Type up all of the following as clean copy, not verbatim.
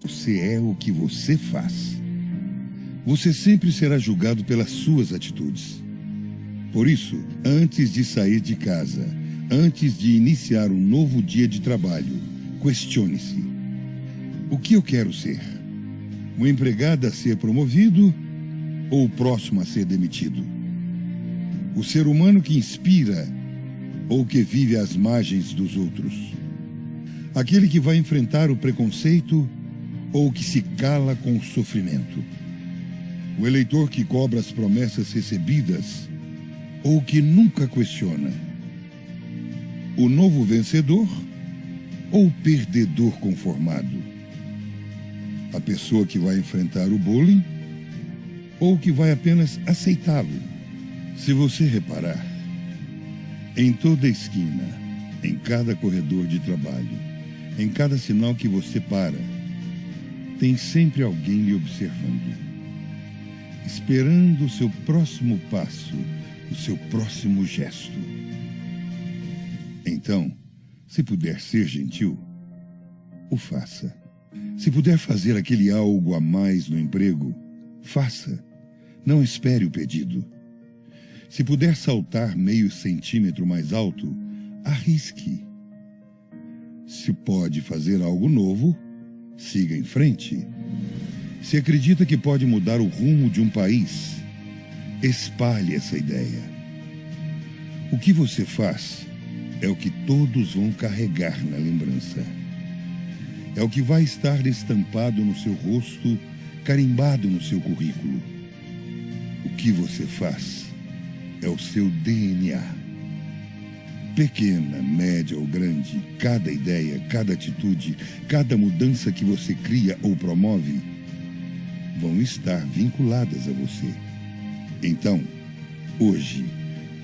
Você é o que você faz. Você sempre será julgado pelas suas atitudes. Por isso, antes de sair de casa, antes de iniciar um novo dia de trabalho, questione-se: o que eu quero ser? Um empregado a ser promovido ou o próximo a ser demitido? O ser humano que inspira ou que vive às margens dos outros? Aquele que vai enfrentar o preconceito ou que se cala com o sofrimento? O eleitor que cobra as promessas recebidas ou que nunca questiona? O novo vencedor ou o perdedor conformado? A pessoa que vai enfrentar o bullying ou que vai apenas aceitá-lo? Se você reparar, em toda esquina, em cada corredor de trabalho, em cada sinal que você para, tem sempre alguém lhe observando, esperando o seu próximo passo, o seu próximo gesto. Então, se puder ser gentil, o faça. Se puder fazer aquele algo a mais no emprego, faça. Não espere o pedido. Se puder saltar meio centímetro mais alto, arrisque. Se pode fazer algo novo, siga em frente. Se acredita que pode mudar o rumo de um país, espalhe essa ideia. O que você faz é o que todos vão carregar na lembrança. É o que vai estar estampado no seu rosto, carimbado no seu currículo. O que você faz é o seu DNA. Pequena, média ou grande, cada ideia, cada atitude, cada mudança que você cria ou promove vão estar vinculadas a você. Então, hoje,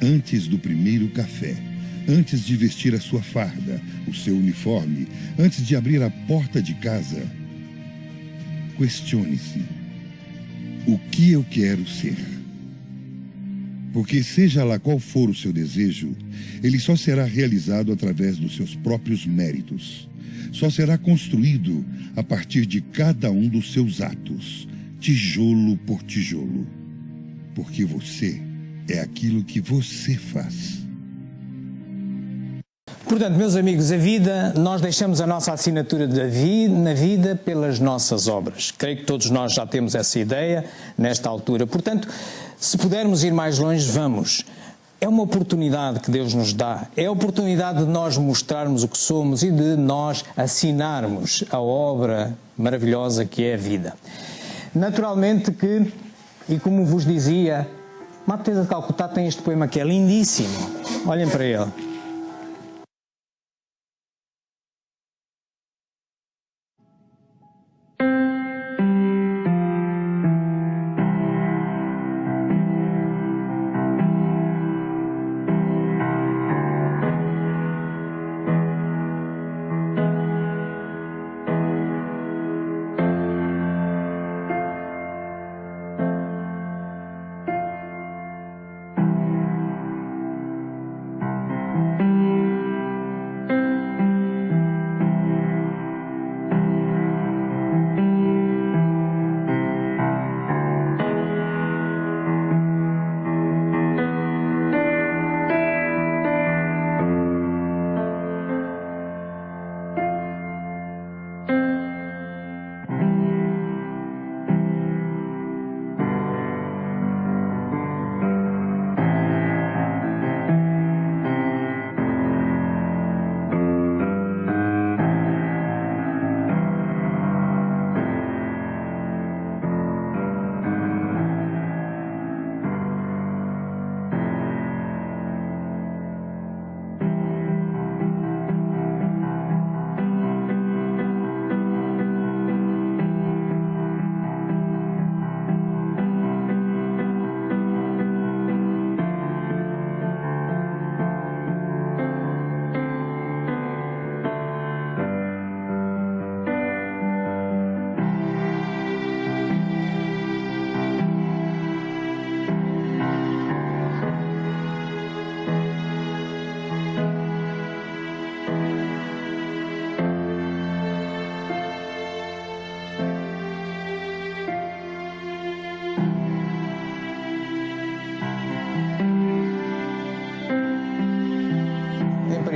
antes do primeiro café, antes de vestir a sua farda, o seu uniforme, antes de abrir a porta de casa, questione-se: o que eu quero ser? Porque seja lá qual for o seu desejo, ele só será realizado através dos seus próprios méritos. Só será construído a partir de cada um dos seus atos, tijolo por tijolo. Porque você é aquilo que você faz. Portanto, meus amigos, a vida, nós deixamos a nossa assinatura na vida pelas nossas obras. Creio que todos nós já temos essa ideia nesta altura. Portanto, se pudermos ir mais longe, vamos. É uma oportunidade que Deus nos dá. É a oportunidade de nós mostrarmos o que somos e de nós assinarmos a obra maravilhosa que é a vida. Naturalmente que, e como vos dizia, Madre Teresa de Calcutá tem este poema que é lindíssimo. Olhem para ele.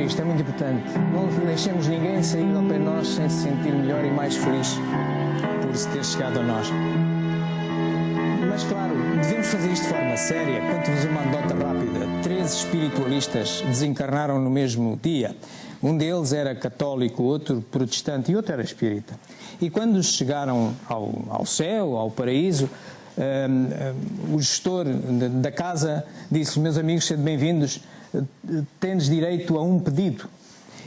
isto, é muito importante. Não deixemos ninguém sair ao pé de nós sem se sentir melhor e mais feliz por se ter chegado a nós. Mas claro, devemos fazer isto de forma séria. Conto-vos uma anedota rápida. 13 espiritualistas desencarnaram no mesmo dia. Um deles era católico, outro protestante e outro era espírita. E quando chegaram ao céu, ao paraíso, o gestor da casa disse: meus amigos, sejam bem-vindos, tendes direito a um pedido.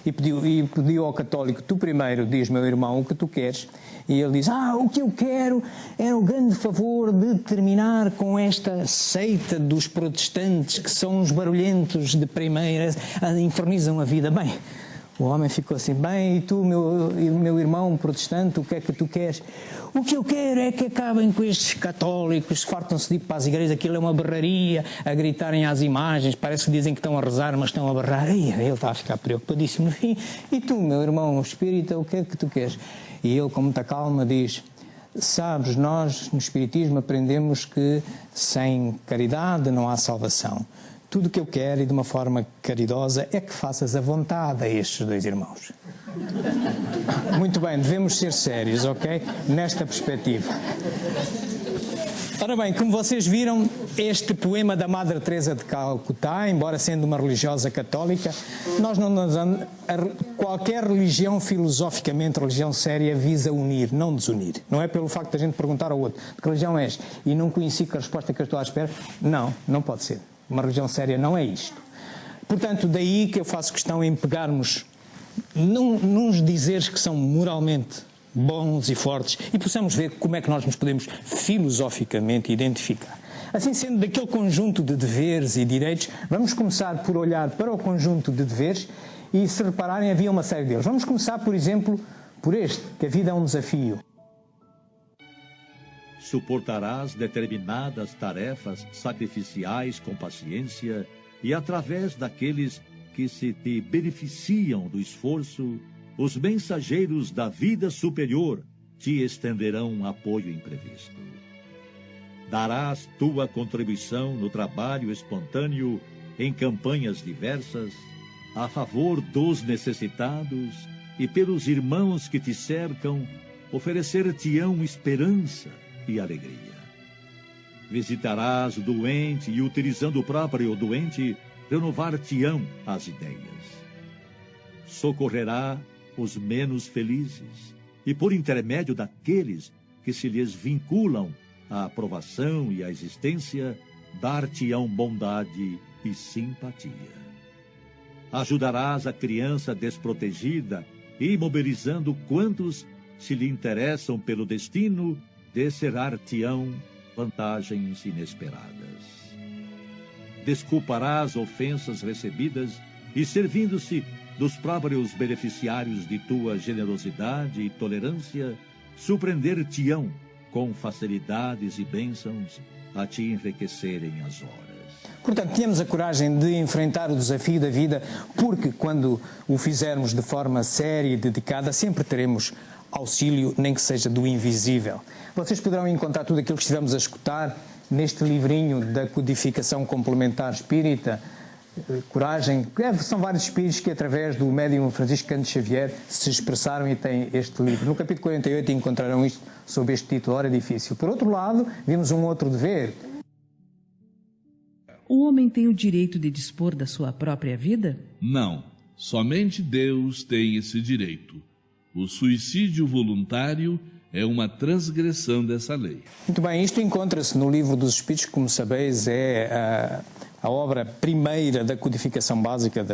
E pediu ao católico: tu primeiro diz, meu irmão, o que tu queres. E ele diz: o que eu quero é o grande favor de terminar com esta seita dos protestantes, que são uns barulhentos de primeira, infernizam a vida. Bem, o homem ficou assim: bem, e tu, meu irmão protestante, o que é que tu queres? O que eu quero é que acabem com estes católicos, fartam-se de ir para as igrejas, aquilo é uma berraria, a gritarem às imagens, parece que dizem que estão a rezar, mas estão a berrar. E ele está a ficar preocupadíssimo. E tu, meu irmão espírita, o que é que tu queres? E ele, com muita calma, diz: sabes, nós no Espiritismo aprendemos que sem caridade não há salvação. Tudo o que eu quero, e de uma forma caridosa, é que faças a vontade a estes dois irmãos. Muito bem, devemos ser sérios, ok? Nesta perspectiva. Ora bem, como vocês viram, este poema da Madre Teresa de Calcutá, embora sendo uma religiosa católica, qualquer religião, filosoficamente, religião séria, visa unir, não desunir. Não é pelo facto de a gente perguntar ao outro: de que religião és? E não conheci que a resposta que eu estou à espera. Não pode ser. Uma religião séria não é isto. Portanto, daí que eu faço questão em pegarmos nos dizeres que são moralmente bons e fortes e possamos ver como é que nós nos podemos filosoficamente identificar. Assim sendo, daquele conjunto de deveres e direitos, vamos começar por olhar para o conjunto de deveres e, se repararem, havia uma série deles. Vamos começar, por exemplo, por este, que a vida é um desafio. Suportarás determinadas tarefas sacrificiais com paciência e, através daqueles que se te beneficiam do esforço, os mensageiros da vida superior te estenderão apoio imprevisto. Darás tua contribuição no trabalho espontâneo em campanhas diversas, a favor dos necessitados e pelos irmãos que te cercam, oferecer-te-ão esperança e alegria. Visitarás o doente e, utilizando o próprio doente, renovar-te-ão as ideias. Socorrerá os menos felizes e, por intermédio daqueles que se lhes vinculam à aprovação e à existência, dar-te-ão bondade e simpatia. Ajudarás a criança desprotegida, imobilizando quantos se lhe interessam pelo destino, descerrar-te-ão vantagens inesperadas. Desculparás ofensas recebidas e, servindo-se dos próprios beneficiários de tua generosidade e tolerância, surpreender-te-ão com facilidades e bênçãos a te enriquecerem as horas. Portanto, tenhamos a coragem de enfrentar o desafio da vida, porque quando o fizermos de forma séria e dedicada, sempre teremos auxílio, nem que seja do invisível. Vocês poderão encontrar tudo aquilo que estivemos a escutar neste livrinho da Codificação Complementar Espírita, Coragem. São vários espíritos que, através do médium Francisco Cândido Xavier, se expressaram e têm este livro. No capítulo 48 encontrarão isto sob este título: Hora Difícil. Por outro lado, vimos um outro dever. O homem tem o direito de dispor da sua própria vida? Não, somente Deus tem esse direito. O suicídio voluntário é uma transgressão dessa lei. Muito bem, isto encontra-se no Livro dos Espíritos, que, como sabeis, é a obra primeira da codificação básica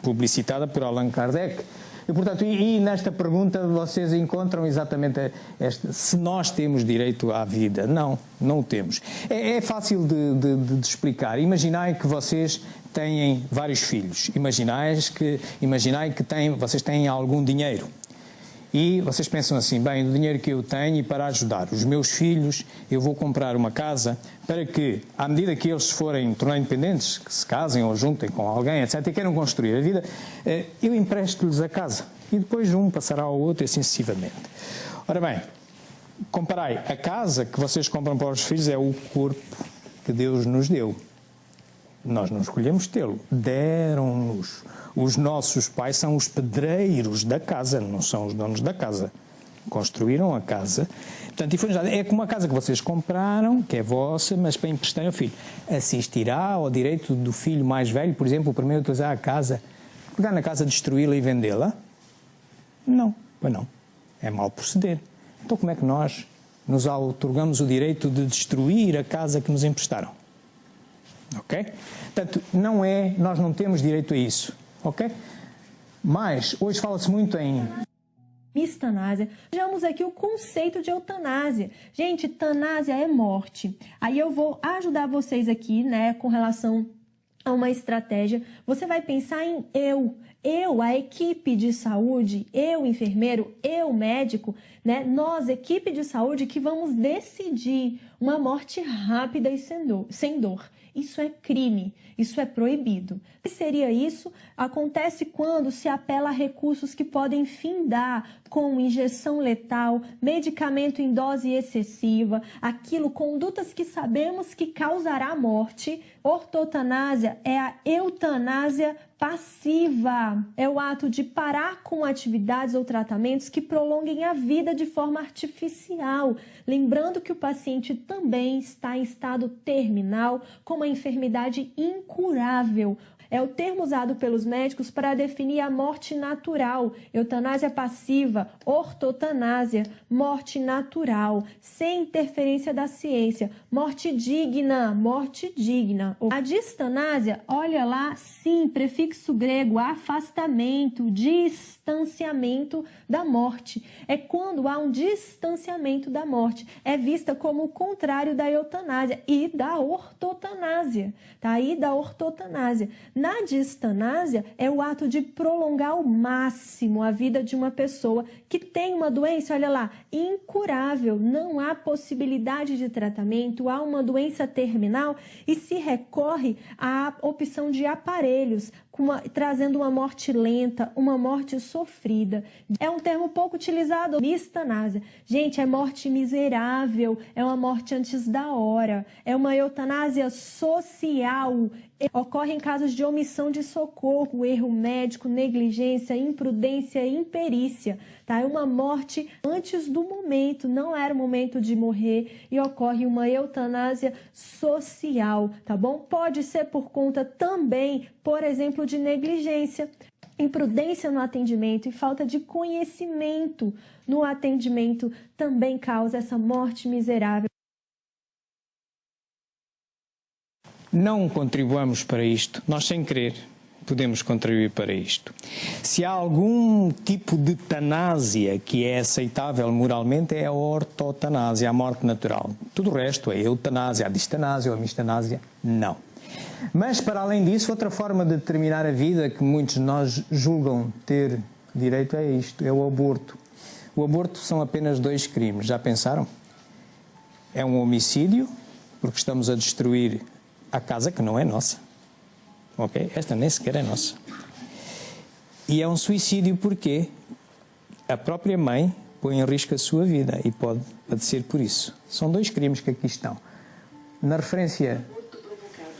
publicitada por Allan Kardec. E, portanto, nesta pergunta vocês encontram exatamente se nós temos direito à vida. Não o temos. É fácil de explicar. Imaginai que vocês têm vários filhos. Imaginai que vocês têm algum dinheiro. E vocês pensam assim: bem, o dinheiro que eu tenho, e para ajudar os meus filhos, eu vou comprar uma casa para que, à medida que eles se forem tornar independentes, que se casem ou juntem com alguém, etc., e queiram construir a vida, eu empresto-lhes a casa. E depois um passará ao outro e assim sucessivamente. Ora bem, comparai, a casa que vocês compram para os filhos é o corpo que Deus nos deu. Nós não escolhemos tê-lo. Deram-nos. Os nossos pais são os pedreiros da casa, não são os donos da casa. Construíram a casa. Portanto, é como a casa que vocês compraram, que é vossa, mas para emprestar ao filho. Assistirá ao direito do filho mais velho, por exemplo, o primeiro a utilizar a casa, pegar na casa, destruí-la e vendê-la? Não, pois não. É mal proceder. Então como é que nós nos outorgamos o direito de destruir a casa que nos emprestaram? Ok? Portanto, nós não temos direito a isso. Ok? Mas, hoje fala-se muito em Mistanásia. Vejamos aqui o conceito de eutanásia. Gente, tanásia é morte. Aí eu vou ajudar vocês aqui, né, com relação a uma estratégia. Você vai pensar em eu, a equipe de saúde, eu, enfermeiro, eu, médico, né? Nós, equipe de saúde, que vamos decidir uma morte rápida e sem dor. Isso é crime, isso é proibido. O que seria isso? Acontece quando se apela a recursos que podem findar com injeção letal, medicamento em dose excessiva, condutas que sabemos que causará morte. Ortotanásia é a eutanásia passiva. É o ato de parar com atividades ou tratamentos que prolonguem a vida de forma artificial. Lembrando que o paciente também está em estado terminal, com uma enfermidade incurável. É o termo usado pelos médicos para definir a morte natural, eutanásia passiva, ortotanásia, morte natural, sem interferência da ciência, morte digna. A distanásia, olha lá, sim, prefixo grego, afastamento, distanciamento da morte. É quando há um distanciamento da morte. É vista como o contrário da eutanásia e da ortotanásia, tá? E da ortotanásia. Na distanásia, é o ato de prolongar ao máximo a vida de uma pessoa que tem uma doença, olha lá, incurável, não há possibilidade de tratamento, há uma doença terminal e se recorre à opção de aparelhos, trazendo uma morte lenta, uma morte sofrida. É um termo pouco utilizado, mistanásia. Gente, é morte miserável, é uma morte antes da hora, é uma eutanásia social. Ocorre em casos de omissão de socorro, erro médico, negligência, imprudência e imperícia. Tá? É uma morte antes do momento, não era o momento de morrer e ocorre uma eutanásia social, tá bom? Pode ser por conta também, por exemplo, de negligência, imprudência no atendimento e falta de conhecimento no atendimento também causa essa morte miserável. Não contribuamos para isto, nós sem querer podemos contribuir para isto. Se há algum tipo de tanásia que é aceitável moralmente é a ortotanásia, a morte natural. Tudo o resto, a eutanásia, a distanásia ou a mistanásia, não. Mas, para além disso, outra forma de terminar a vida que muitos de nós julgam ter direito é isto, é o aborto. O aborto são apenas 2 crimes, já pensaram? É um homicídio, porque estamos a destruir a casa que não é nossa. Ok? Esta nem sequer é nossa. E é um suicídio porque a própria mãe põe em risco a sua vida e pode padecer por isso. São 2 crimes que aqui estão. Na referência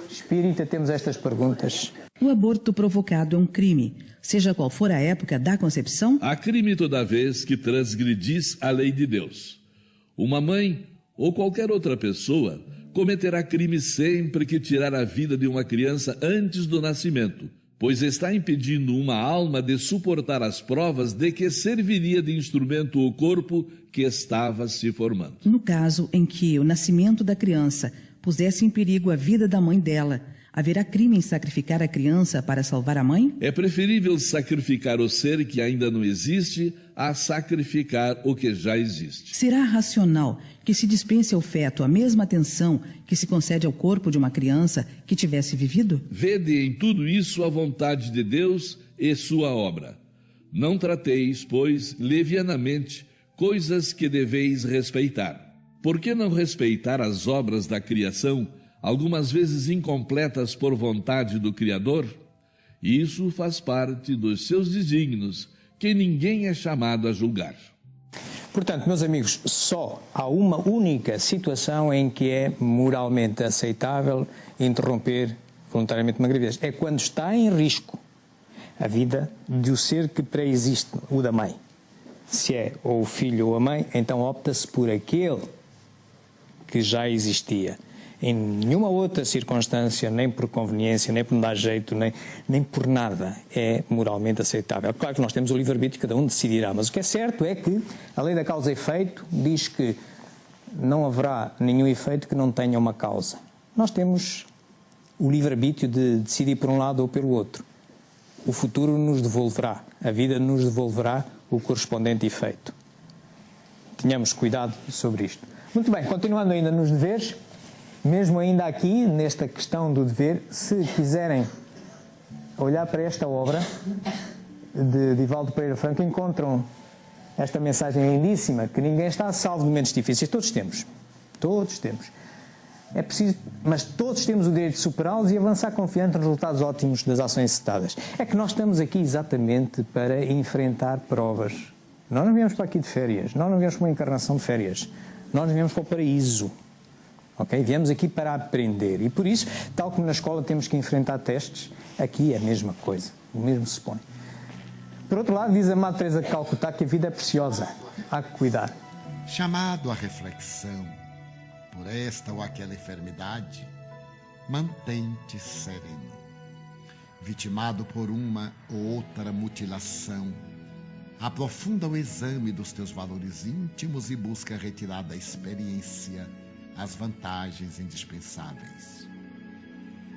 espírita temos estas perguntas. O aborto provocado é um crime, seja qual for a época da concepção? Há crime toda vez que transgredis a lei de Deus. Uma mãe ou qualquer outra pessoa cometerá crime sempre que tirar a vida de uma criança antes do nascimento, pois está impedindo uma alma de suportar as provas de que serviria de instrumento o corpo que estava se formando. No caso em que o nascimento da criança pusesse em perigo a vida da mãe dela, haverá crime em sacrificar a criança para salvar a mãe? É preferível sacrificar o ser que ainda não existe a sacrificar o que já existe. Será racional que se dispense ao feto a mesma atenção que se concede ao corpo de uma criança que tivesse vivido? Vede em tudo isso a vontade de Deus e sua obra. Não trateis, pois, levianamente coisas que deveis respeitar. Por que não respeitar as obras da criação, algumas vezes incompletas por vontade do Criador? Isso faz parte dos seus desígnios, que ninguém é chamado a julgar. Portanto, meus amigos, só há uma única situação em que é moralmente aceitável interromper voluntariamente uma gravidez. É quando está em risco a vida do ser que pré-existe, o da mãe. Se é ou o filho ou a mãe, então opta-se por aquele que já existia. Em nenhuma outra circunstância, nem por conveniência, nem por não dar jeito, nem por nada, é moralmente aceitável. Claro que nós temos o livre-arbítrio, cada um decidirá, mas o que é certo é que a lei da causa e efeito diz que não haverá nenhum efeito que não tenha uma causa. Nós temos o livre-arbítrio de decidir por um lado ou pelo outro. O futuro nos devolverá, a vida nos devolverá o correspondente efeito. Tenhamos cuidado sobre isto. Muito bem, continuando ainda nos deveres, mesmo ainda aqui, nesta questão do dever, se quiserem olhar para esta obra de Divaldo Pereira Franco, encontram esta mensagem lindíssima, que ninguém está a salvo de momentos difíceis. Todos temos. Todos temos. É preciso, mas todos temos o direito de superá-los e avançar confiante nos resultados ótimos das ações citadas. É que nós estamos aqui exatamente para enfrentar provas. Nós não viemos para aqui de férias, nós não viemos para uma encarnação de férias, nós viemos para o paraíso. Okay? Viemos aqui para aprender e por isso, tal como na escola temos que enfrentar testes, aqui é a mesma coisa, o mesmo se põe. Por outro lado, diz a Madre Teresa de Calcutá que a vida é preciosa, há que cuidar. Chamado à reflexão por esta ou aquela enfermidade, mantém-te sereno. Vitimado por uma ou outra mutilação, aprofunda o exame dos teus valores íntimos e busca retirar da experiência as vantagens indispensáveis.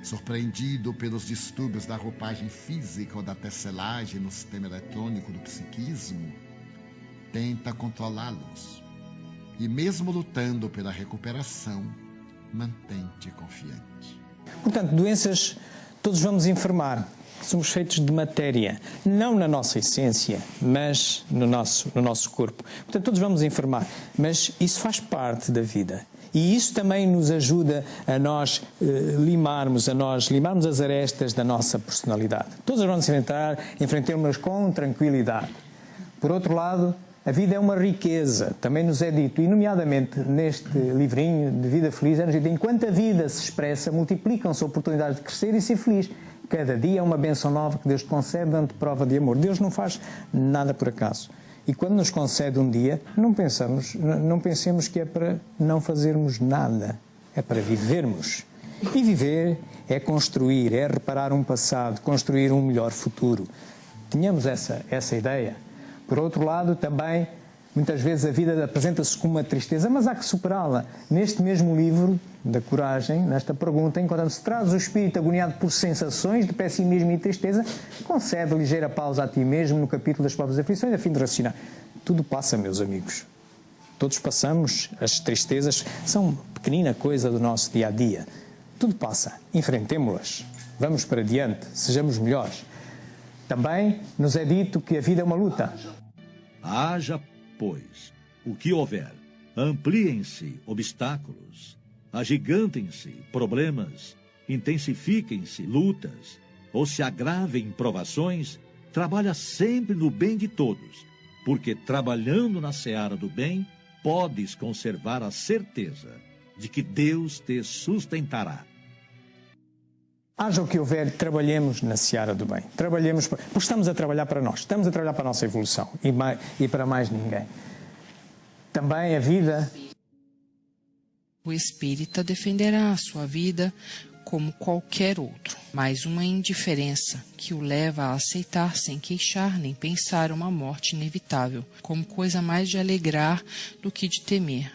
Surpreendido pelos distúrbios da roupagem física ou da tecelagem no sistema eletrônico do psiquismo, tenta controlá-los e, mesmo lutando pela recuperação, mantém-te confiante. Portanto, doenças todos vamos enfermar. Somos feitos de matéria, não na nossa essência, mas no nosso corpo. Portanto, todos vamos enfermar, mas isso faz parte da vida. E isso também nos ajuda a nós limarmos as arestas da nossa personalidade. Todos vamos enfrentemos-las com tranquilidade. Por outro lado, a vida é uma riqueza, também nos é dito, e nomeadamente neste livrinho de Vida Feliz, é nos dito, enquanto a vida se expressa, multiplicam-se oportunidades de crescer e ser feliz. Cada dia é uma bênção nova que Deus te concede dando prova de amor. Deus não faz nada por acaso. E quando nos concede um dia, não pensemos que é para não fazermos nada. É para vivermos. E viver é construir, é reparar um passado, construir um melhor futuro. Tenhamos essa ideia. Por outro lado, também, muitas vezes a vida apresenta-se como uma tristeza, mas há que superá-la. Neste mesmo livro da coragem, nesta pergunta, enquanto se traz o espírito agoniado por sensações de pessimismo e tristeza, concede ligeira pausa a ti mesmo no capítulo das próprias aflições, a fim de raciocinar. Tudo passa, meus amigos. Todos passamos, as tristezas são pequenina coisa do nosso dia-a-dia. Tudo passa, enfrentemo-las, vamos para diante, sejamos melhores. Também nos é dito que a vida é uma luta. Haja, pois, o que houver, ampliem-se obstáculos, agigantem-se problemas, intensifiquem-se lutas, ou se agravem provações, trabalha sempre no bem de todos, porque trabalhando na seara do bem, podes conservar a certeza de que Deus te sustentará. Haja o que houver, trabalhemos na seara do bem. Trabalhemos, porque estamos a trabalhar para nós, estamos a trabalhar para a nossa evolução e para mais ninguém. Também a vida... O espírita defenderá a sua vida como qualquer outro, mas uma indiferença que o leva a aceitar sem queixar nem pensar uma morte inevitável, como coisa mais de alegrar do que de temer,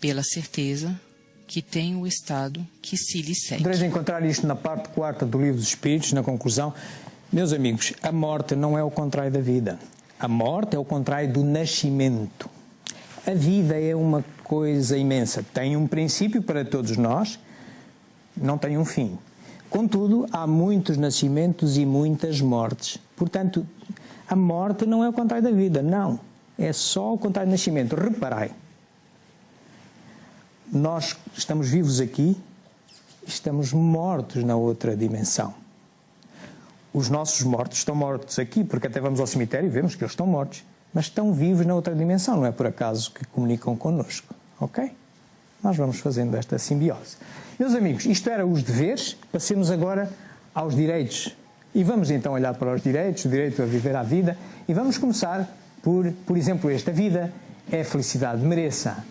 pela certeza que tem o estado que se lhe segue. Podereis encontrar isto na parte 4ª do Livro dos Espíritos, na conclusão. Meus amigos, a morte não é o contrário da vida. A morte é o contrário do nascimento. A vida é uma coisa imensa. Tem um princípio para todos nós, não tem um fim. Contudo, há muitos nascimentos e muitas mortes. Portanto, a morte não é o contrário da vida, não. É só o contrário do nascimento. Reparai. Nós estamos vivos aqui, estamos mortos na outra dimensão. Os nossos mortos estão mortos aqui, porque até vamos ao cemitério e vemos que eles estão mortos, mas estão vivos na outra dimensão, não é por acaso que comunicam connosco, ok? Nós vamos fazendo esta simbiose. Meus amigos, isto era os deveres, passemos agora aos direitos. E vamos então olhar para os direitos, o direito a viver a vida, e vamos começar por exemplo, esta vida é felicidade, mereça.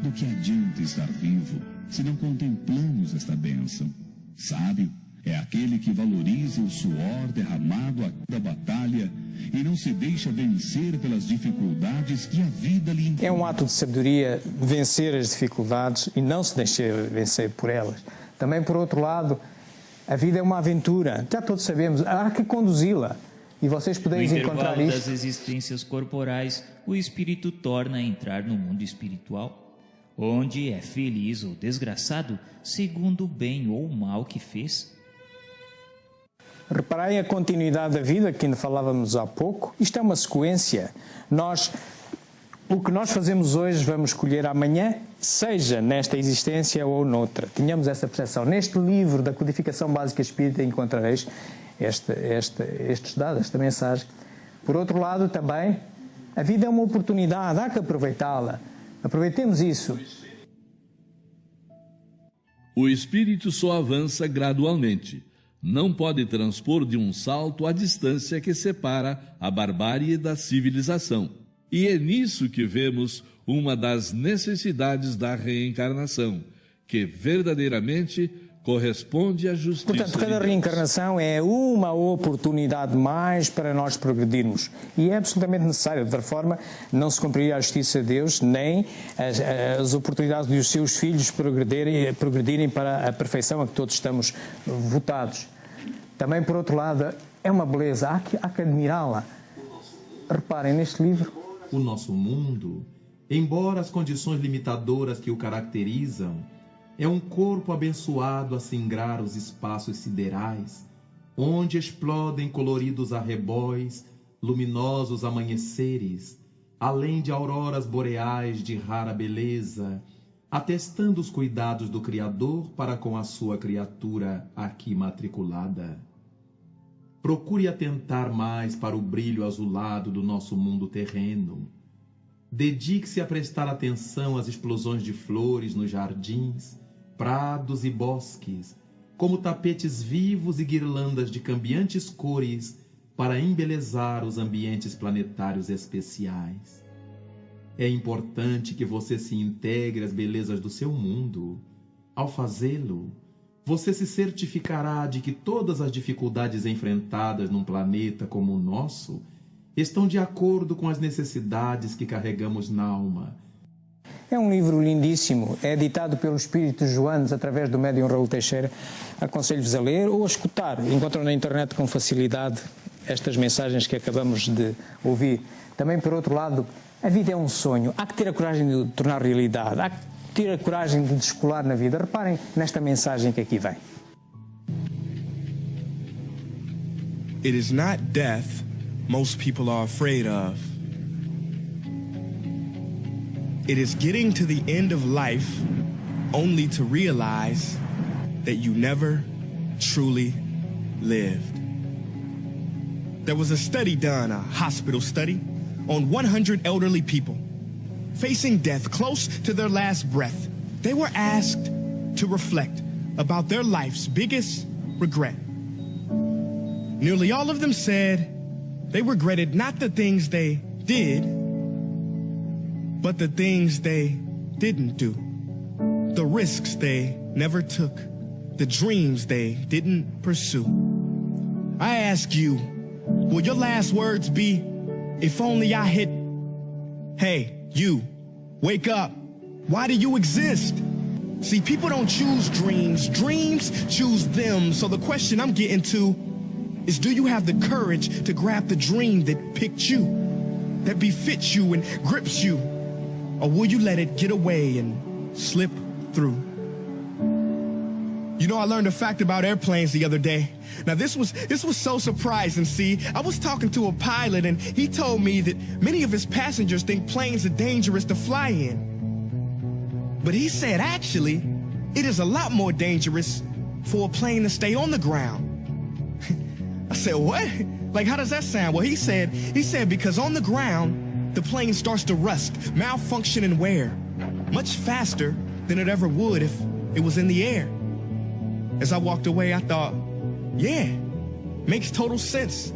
Do que adianta estar vivo se não contemplamos esta bênção? Sábio é aquele que valoriza o suor derramado a cada batalha e não se deixa vencer pelas dificuldades que a vida lhe impõe. É um ato de sabedoria vencer as dificuldades e não se deixar vencer por elas. Também, por outro lado, a vida é uma aventura. Já todos sabemos, há que conduzi-la. E vocês podeis encontrar isto. Das existências corporais, o espírito torna a entrar no mundo espiritual, onde é feliz ou desgraçado segundo o bem ou o mal que fez. Reparem a continuidade da vida, que ainda falávamos há pouco. Isto é uma sequência. O que nós fazemos hoje vamos colher amanhã, seja nesta existência ou noutra. Tenhamos essa percepção. Neste livro da Codificação Básica Espírita encontrareis estes dados, esta mensagem. Por outro lado, também, a vida é uma oportunidade, há que aproveitá-la. Aproveitemos isso. O espírito só avança gradualmente. Não pode transpor de um salto a distância que separa a barbárie da civilização. E é nisso que vemos uma das necessidades da reencarnação, que verdadeiramente corresponde à justiça. Portanto, cada reencarnação é uma oportunidade mais para nós progredirmos. E é absolutamente necessário. De outra forma, não se cumpriria a justiça de Deus, nem as oportunidades de os seus filhos progredirem para a perfeição a que todos estamos votados. Também, por outro lado, é uma beleza. Há que admirá-la. Reparem, neste livro... O nosso mundo, embora as condições limitadoras que o caracterizam, é um corpo abençoado a singrar os espaços siderais, onde explodem coloridos arrebóis, luminosos amanheceres, além de auroras boreais de rara beleza, atestando os cuidados do Criador para com a sua criatura aqui matriculada. Procure atentar mais para o brilho azulado do nosso mundo terreno. Dedique-se a prestar atenção às explosões de flores nos jardins, prados e bosques, como tapetes vivos e guirlandas de cambiantes cores para embelezar os ambientes planetários especiais. É importante que você se integre às belezas do seu mundo. Ao fazê-lo, você se certificará de que todas as dificuldades enfrentadas num planeta como o nosso estão de acordo com as necessidades que carregamos na alma. É um livro lindíssimo, é editado pelo Espírito Joanes através do médium Raul Teixeira. Aconselho-vos a ler ou a escutar. Encontram na internet com facilidade estas mensagens que acabamos de ouvir. Também, por outro lado, a vida é um sonho. Há que ter a coragem de o tornar realidade. Há que ter a coragem de descolar na vida. Reparem nesta mensagem que aqui vem. It is not death most people are afraid of. It is getting to the end of life only to realize that you never truly lived. There was a study done, a hospital study, on 100 elderly people facing death close to their last breath. They were asked to reflect about their life's biggest regret. Nearly all of them said they regretted not the things they did, but the things they didn't do, the risks they never took, the dreams they didn't pursue. I ask you, will your last words be, if only I hit, hey, you, wake up. Why do you exist? See, people don't choose dreams. Dreams choose them. So the question I'm getting to is, do you have the courage to grab the dream that picked you, that befits you and grips you? Or will you let it get away and slip through? You know, I learned a fact about airplanes the other day. Now, this was so surprising, see. I was talking to a pilot, and he told me that many of his passengers think planes are dangerous to fly in. But he said, actually, it is a lot more dangerous for a plane to stay on the ground. I said, what? Like, how does that sound? Well, he said, because on the ground, the plane starts to rust, malfunction, and wear much faster than it ever would if it was in the air. As I walked away, I thought, yeah, makes total sense.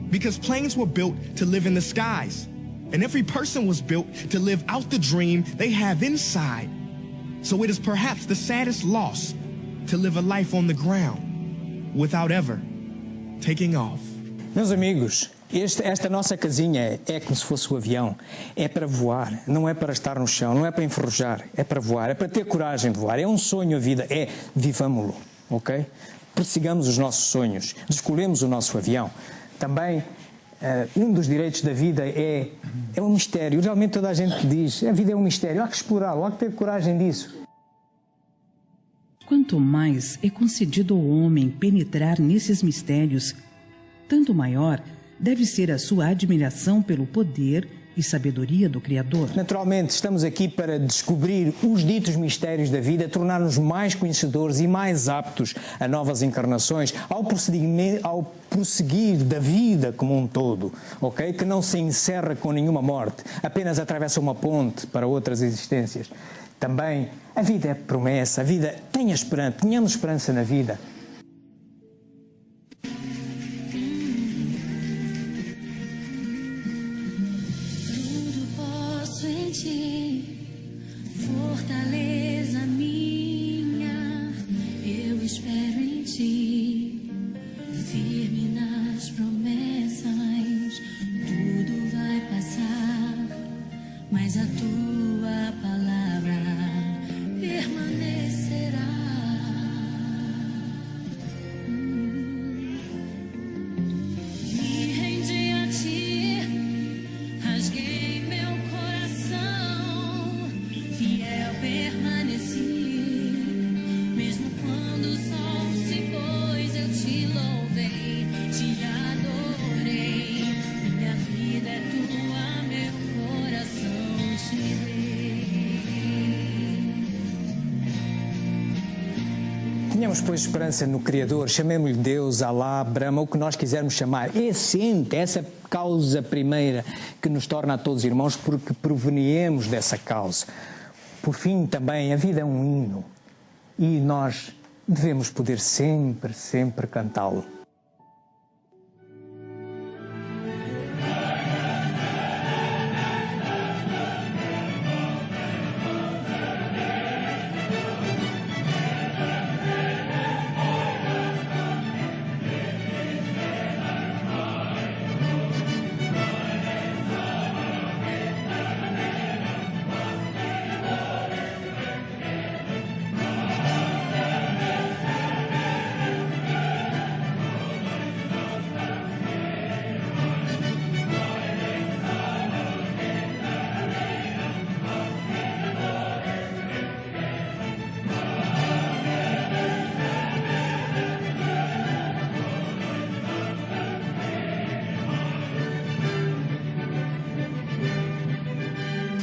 Because planes were built to live in the skies, and every person was built to live out the dream they have inside. So it is perhaps the saddest loss to live a life on the ground without ever taking off. Meus amigos, esta nossa casinha é como se fosse o avião. É para voar, não é para estar no chão, não é para enferrujar, é para voar, é para ter coragem de voar. É um sonho a vida, vivamo-lo, ok? Persigamos os nossos sonhos, descolemos o nosso avião. Também, um dos direitos da vida é um mistério. Realmente toda a gente diz, a vida é um mistério, há que explorá-lo, há que ter coragem disso. Quanto mais é concedido ao homem penetrar nesses mistérios, tanto maior deve ser a sua admiração pelo poder e sabedoria do Criador. Naturalmente, estamos aqui para descobrir os ditos mistérios da vida, tornar-nos mais conhecedores e mais aptos a novas encarnações, ao prosseguir da vida como um todo, ok? Que não se encerra com nenhuma morte, apenas atravessa uma ponte para outras existências. Também, a vida é promessa, a vida tenha esperança, tenhamos esperança na vida. Fortaleza minha, eu espero em ti, firme nas promessas, tudo vai passar, mas a tua palavra permanecerá. Me rendi a ti, rasguei meu coração, fiel permaneci, mesmo quando o sol se pôs, eu te louvei, te adorei. Minha vida é tua, meu coração te dei. Tenhamos, pois, esperança no Criador, chamemos-lhe Deus, Alá, Brahma, o que nós quisermos chamar. Essente, essa causa primeira que nos torna a todos irmãos, porque proveniemos dessa causa. Por fim, também, a vida é um hino e nós devemos poder sempre, sempre cantá-lo.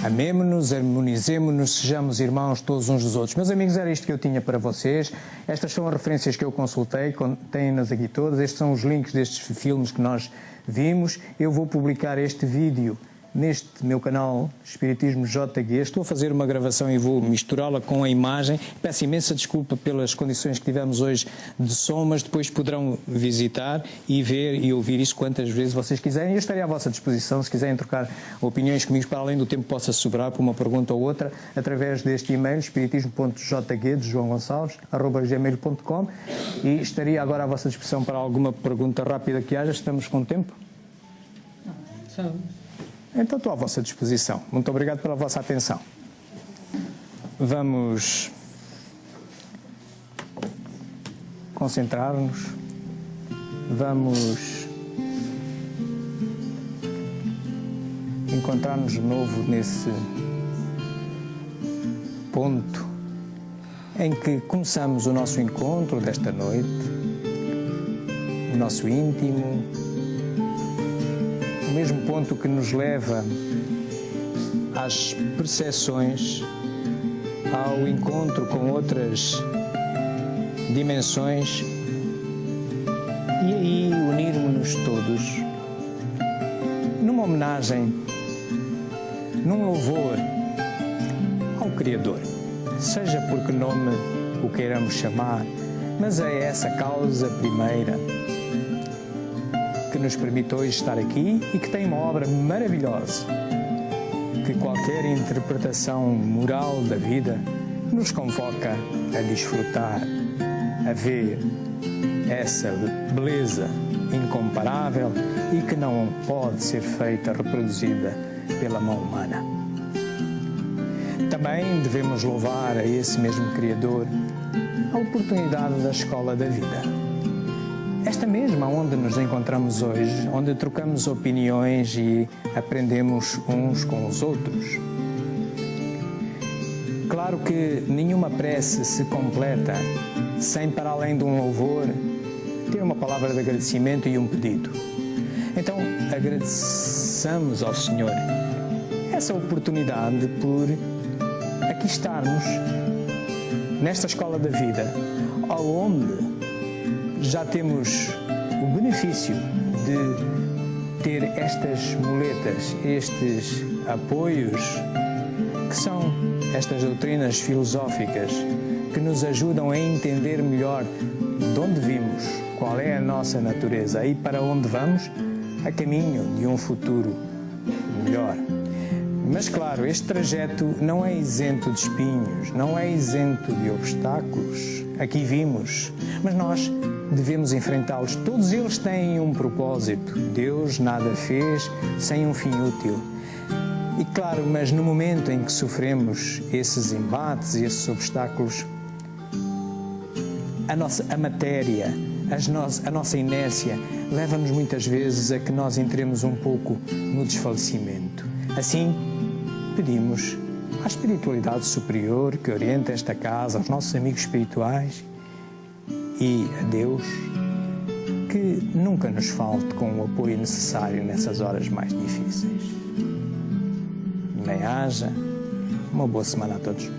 Amemo-nos, harmonizemo-nos, sejamos irmãos todos uns dos outros. Meus amigos, era isto que eu tinha para vocês. Estas são as referências que eu consultei, têm-nas aqui todas. Estes são os links destes filmes que nós vimos. Eu vou publicar este vídeo neste meu canal Espiritismo JG. Estou a fazer uma gravação e vou misturá-la com a imagem. Peço imensa desculpa pelas condições que tivemos hoje de som, mas depois poderão visitar e ver e ouvir isso quantas vezes vocês quiserem. Eu estarei à vossa disposição, se quiserem trocar opiniões comigo, para além do tempo que possa sobrar por uma pergunta ou outra, através deste e-mail, espiritismo.jg, de João Gonçalves, @gmail.com, e estaria agora à vossa disposição para alguma pergunta rápida que haja. Estamos com tempo? Não. Então estou à vossa disposição. Muito obrigado pela vossa atenção. Vamos concentrar-nos. Vamos encontrar-nos de novo nesse ponto em que começamos o nosso encontro desta noite, o nosso íntimo, o mesmo ponto que nos leva às percepções, ao encontro com outras dimensões, e aí unirmos unir-nos todos numa homenagem, num louvor ao Criador, seja por que nome o queiramos chamar, mas é essa causa primeira que nos permite hoje estar aqui e que tem uma obra maravilhosa, que qualquer interpretação moral da vida nos convoca a desfrutar, a ver essa beleza incomparável e que não pode ser feita, reproduzida pela mão humana. Também devemos louvar a esse mesmo Criador a oportunidade da escola da vida. Esta mesma onde nos encontramos hoje, onde trocamos opiniões e aprendemos uns com os outros. Claro que nenhuma prece se completa sem, para além de um louvor, ter uma palavra de agradecimento e um pedido. Então, agradeçamos ao Senhor essa oportunidade por aqui estarmos nesta escola da vida, onde já temos o benefício de ter estas muletas, estes apoios, que são estas doutrinas filosóficas que nos ajudam a entender melhor de onde vimos, qual é a nossa natureza e para onde vamos, a caminho de um futuro melhor. Mas claro, este trajeto não é isento de espinhos, não é isento de obstáculos. Aqui vimos, mas nós devemos enfrentá-los. Todos eles têm um propósito. Deus nada fez sem um fim útil. E claro, mas no momento em que sofremos esses embates, esses obstáculos, a matéria, a nossa inércia leva-nos muitas vezes a que nós entremos um pouco no desfalecimento. Assim, pedimos à espiritualidade superior que orienta esta casa, aos nossos amigos espirituais e a Deus, que nunca nos falte com o apoio necessário nessas horas mais difíceis. Bem-haja, uma boa semana a todos.